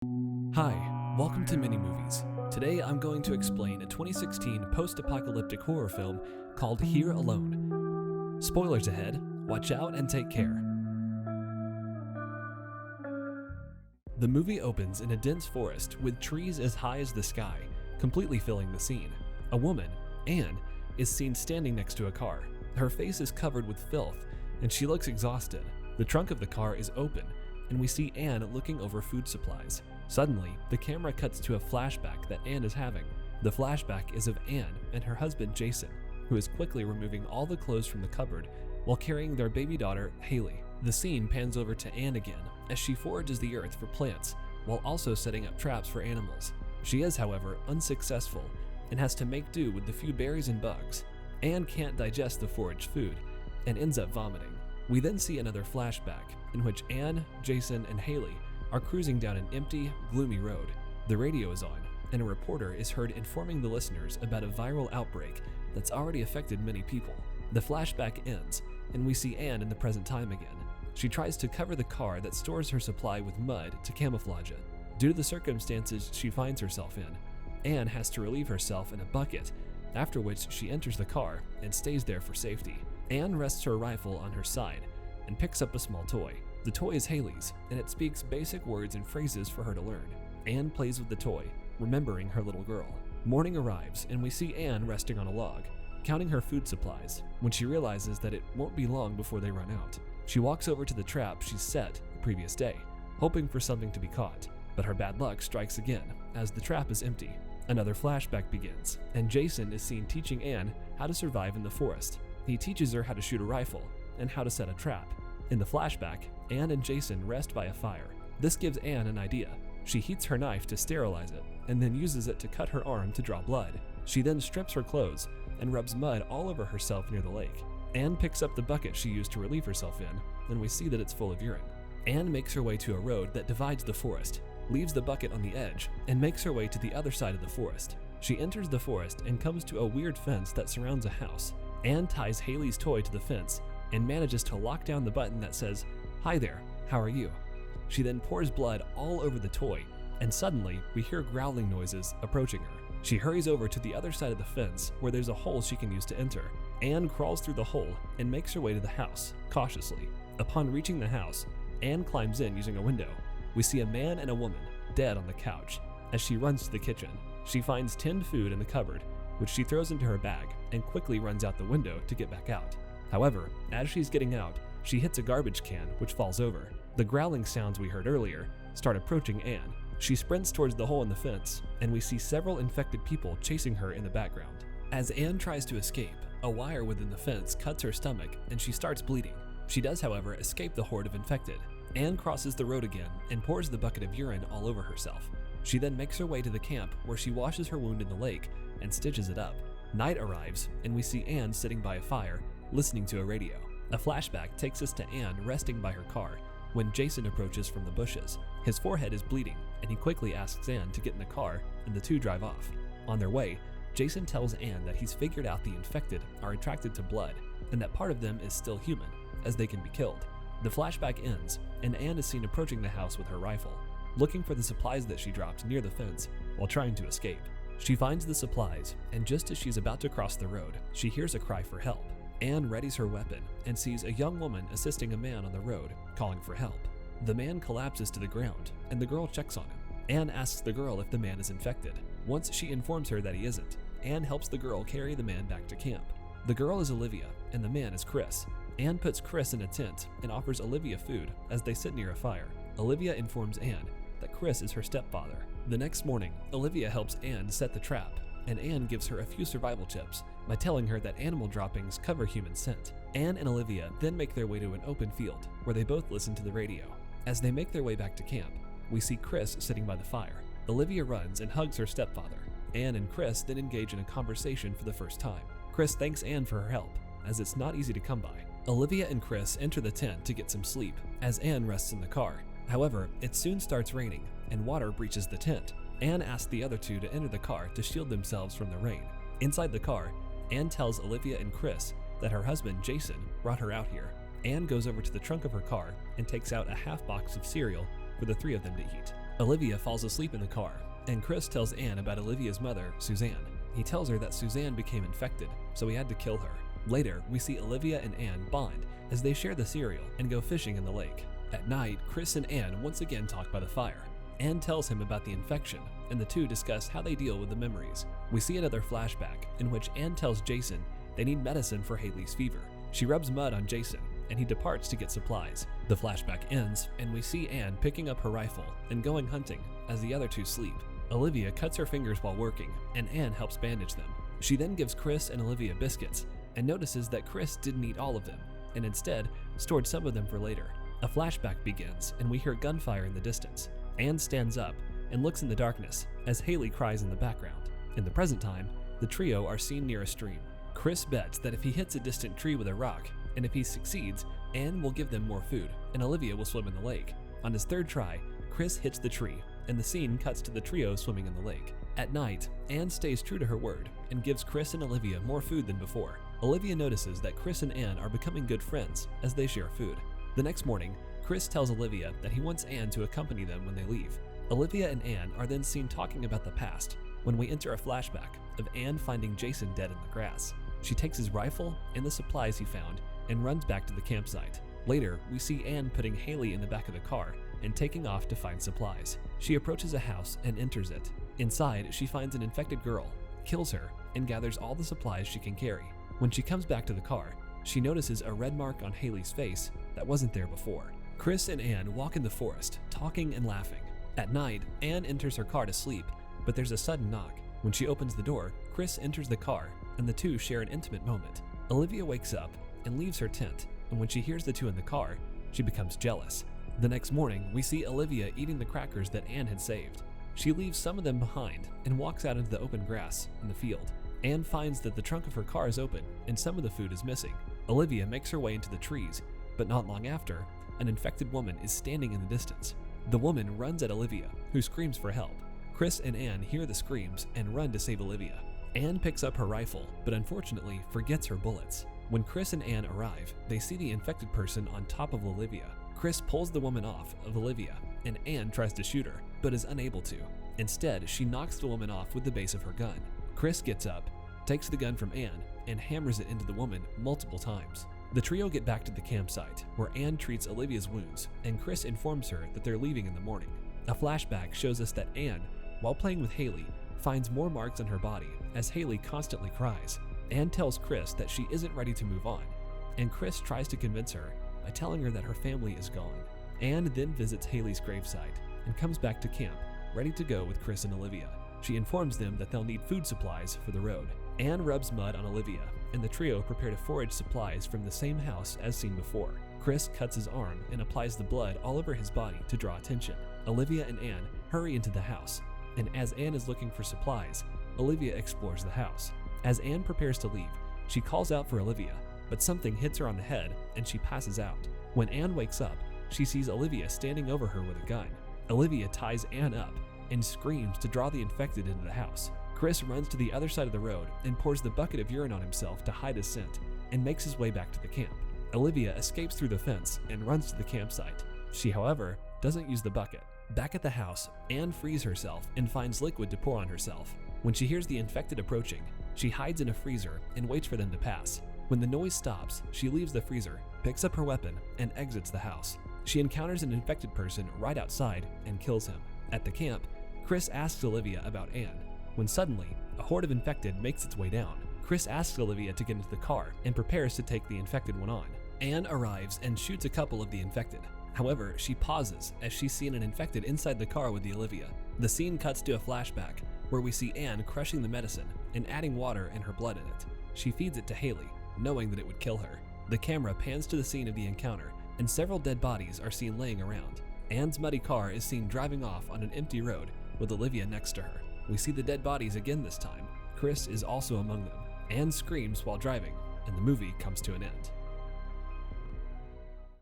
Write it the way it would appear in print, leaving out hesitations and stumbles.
Hi, welcome to Mini Movies. Today I'm going to explain a 2016 post-apocalyptic horror film called Here Alone. Spoilers ahead, watch out and take care. The movie opens in a dense forest with trees as high as the sky, completely filling the scene. A woman, Anne, is seen standing next to a car. Her face is covered with filth, and she looks exhausted. The trunk of the car is open, and we see Anne looking over food supplies. Suddenly, the camera cuts to a flashback that Anne is having. The flashback is of Anne and her husband Jason, who is quickly removing all the clothes from the cupboard while carrying their baby daughter, Haley. The scene pans over to Anne again as she forages the earth for plants while also setting up traps for animals. She is, however, unsuccessful and has to make do with the few berries and bugs. Anne can't digest the foraged food and ends up vomiting. We then see another flashback in which Anne, Jason, and Haley are cruising down an empty, gloomy road. The radio is on, and a reporter is heard informing the listeners about a viral outbreak that's already affected many people. The flashback ends, and we see Anne in the present time again. She tries to cover the car that stores her supply with mud to camouflage it. Due to the circumstances she finds herself in, Anne has to relieve herself in a bucket, after which she enters the car and stays there for safety. Anne rests her rifle on her side and picks up a small toy. The toy is Haley's, and it speaks basic words and phrases for her to learn. Anne plays with the toy, remembering her little girl. Morning arrives, and we see Anne resting on a log, counting her food supplies, when she realizes that it won't be long before they run out. She walks over to the trap she's set the previous day, hoping for something to be caught, but her bad luck strikes again, as the trap is empty. Another flashback begins, and Jason is seen teaching Anne how to survive in the forest. He teaches her how to shoot a rifle and how to set a trap. In the flashback, Anne and Jason rest by a fire. This gives Anne an idea. She heats her knife to sterilize it, and then uses it to cut her arm to draw blood. She then strips her clothes and rubs mud all over herself near the lake. Anne picks up the bucket she used to relieve herself in, and we see that it's full of urine. Anne makes her way to a road that divides the forest, leaves the bucket on the edge, and makes her way to the other side of the forest. She enters the forest and comes to a weird fence that surrounds a house. Anne ties Haley's toy to the fence and manages to lock down the button that says, "Hi there, how are you?" She then pours blood all over the toy, and suddenly we hear growling noises approaching her. She hurries over to the other side of the fence where there's a hole she can use to enter. Anne crawls through the hole and makes her way to the house, cautiously. Upon reaching the house, Anne climbs in using a window. We see a man and a woman dead on the couch. As she runs to the kitchen, she finds tinned food in the cupboard, which she throws into her bag and quickly runs out the window to get back out. However, as she's getting out, she hits a garbage can, which falls over. The growling sounds we heard earlier start approaching Anne. She sprints towards the hole in the fence, and we see several infected people chasing her in the background. As Anne tries to escape, a wire within the fence cuts her stomach, and she starts bleeding. She does, however, escape the horde of infected. Anne crosses the road again and pours the bucket of urine all over herself. She then makes her way to the camp, where she washes her wound in the lake and stitches it up. Night arrives, and we see Anne sitting by a fire, listening to a radio. A flashback takes us to Anne resting by her car when Jason approaches from the bushes. His forehead is bleeding, and he quickly asks Anne to get in the car, and the two drive off. On their way, Jason tells Anne that he's figured out the infected are attracted to blood, and that part of them is still human, as they can be killed. The flashback ends, and Anne is seen approaching the house with her rifle, looking for the supplies that she dropped near the fence while trying to escape. She finds the supplies, and just as she's about to cross the road, she hears a cry for help. Anne readies her weapon and sees a young woman assisting a man on the road, calling for help. The man collapses to the ground, and the girl checks on him. Anne asks the girl if the man is infected. Once she informs her that he isn't, Anne helps the girl carry the man back to camp. The girl is Olivia, and the man is Chris. Anne puts Chris in a tent and offers Olivia food as they sit near a fire. Olivia informs Anne that Chris is her stepfather. The next morning, Olivia helps Anne set the trap, and Anne gives her a few survival tips by telling her that animal droppings cover human scent. Anne and Olivia then make their way to an open field where they both listen to the radio. As they make their way back to camp, we see Chris sitting by the fire. Olivia runs and hugs her stepfather. Anne and Chris then engage in a conversation for the first time. Chris thanks Anne for her help, as it's not easy to come by. Olivia and Chris enter the tent to get some sleep, as Anne rests in the car. However, it soon starts raining, and water breaches the tent. Anne asks the other two to enter the car to shield themselves from the rain. Inside the car, Anne tells Olivia and Chris that her husband, Jason, brought her out here. Anne goes over to the trunk of her car and takes out a half box of cereal for the three of them to eat. Olivia falls asleep in the car, and Chris tells Anne about Olivia's mother, Suzanne. He tells her that Suzanne became infected, so he had to kill her. Later, we see Olivia and Anne bond as they share the cereal and go fishing in the lake. At night, Chris and Anne once again talk by the fire. Anne tells him about the infection, and the two discuss how they deal with the memories. We see another flashback in which Anne tells Jason they need medicine for Haley's fever. She rubs mud on Jason, and he departs to get supplies. The flashback ends, and we see Anne picking up her rifle and going hunting as the other two sleep. Olivia cuts her fingers while working, and Anne helps bandage them. She then gives Chris and Olivia biscuits, and notices that Chris didn't eat all of them, and instead stored some of them for later. A flashback begins, and we hear gunfire in the distance. Anne stands up and looks in the darkness as Haley cries in the background. In the present time, the trio are seen near a stream. Chris bets that if he hits a distant tree with a rock, and if he succeeds, Anne will give them more food, and Olivia will swim in the lake. On his third try, Chris hits the tree, and the scene cuts to the trio swimming in the lake. At night, Anne stays true to her word and gives Chris and Olivia more food than before. Olivia notices that Chris and Anne are becoming good friends as they share food. The next morning, Chris tells Olivia that he wants Anne to accompany them when they leave. Olivia and Anne are then seen talking about the past when we enter a flashback of Anne finding Jason dead in the grass. She takes his rifle and the supplies he found and runs back to the campsite. Later, we see Anne putting Haley in the back of the car and taking off to find supplies. She approaches a house and enters it. Inside, she finds an infected girl, kills her, and gathers all the supplies she can carry. When she comes back to the car, she notices a red mark on Haley's face that wasn't there before. Chris and Anne walk in the forest, talking and laughing. At night, Anne enters her car to sleep, but there's a sudden knock. When she opens the door, Chris enters the car, and the two share an intimate moment. Olivia wakes up and leaves her tent, and when she hears the two in the car, she becomes jealous. The next morning, we see Olivia eating the crackers that Anne had saved. She leaves some of them behind and walks out into the open grass in the field. Anne finds that the trunk of her car is open and some of the food is missing. Olivia makes her way into the trees, but not long after, an infected woman is standing in the distance. The woman runs at Olivia, who screams for help. Chris and Anne hear the screams and run to save Olivia. Anne picks up her rifle, but unfortunately forgets her bullets. When Chris and Anne arrive, they see the infected person on top of Olivia. Chris pulls the woman off of Olivia, and Anne tries to shoot her, but is unable to. Instead, she knocks the woman off with the base of her gun. Chris gets up, takes the gun from Anne, and hammers it into the woman multiple times. The trio get back to the campsite, where Anne treats Olivia's wounds, and Chris informs her that they're leaving in the morning. A flashback shows us that Anne, while playing with Haley, finds more marks on her body as Haley constantly cries. Anne tells Chris that she isn't ready to move on, and Chris tries to convince her by telling her that her family is gone. Anne then visits Haley's gravesite and comes back to camp, ready to go with Chris and Olivia. She informs them that they'll need food supplies for the road. Anne rubs mud on Olivia, and the trio prepare to forage supplies from the same house as seen before. Chris cuts his arm and applies the blood all over his body to draw attention. Olivia and Anne hurry into the house, and as Anne is looking for supplies, Olivia explores the house. As Anne prepares to leave, she calls out for Olivia, but something hits her on the head and she passes out. When Anne wakes up, she sees Olivia standing over her with a gun. Olivia ties Anne up and screams to draw the infected into the house. Chris runs to the other side of the road and pours the bucket of urine on himself to hide his scent and makes his way back to the camp. Olivia escapes through the fence and runs to the campsite. She, however, doesn't use the bucket. Back at the house, Anne frees herself and finds liquid to pour on herself. When she hears the infected approaching, she hides in a freezer and waits for them to pass. When the noise stops, she leaves the freezer, picks up her weapon, and exits the house. She encounters an infected person right outside and kills him. At the camp, Chris asks Olivia about Anne, when suddenly, a horde of infected makes its way down. Chris asks Olivia to get into the car and prepares to take the infected one on. Anne arrives and shoots a couple of the infected. However, she pauses as she's seen an infected inside the car with the Olivia. The scene cuts to a flashback where we see Anne crushing the medicine and adding water and her blood in it. She feeds it to Haley, knowing that it would kill her. The camera pans to the scene of the encounter, and several dead bodies are seen laying around. Anne's muddy car is seen driving off on an empty road with Olivia next to her. We see the dead bodies again this time. Chris is also among them. Anne screams while driving, and the movie comes to an end.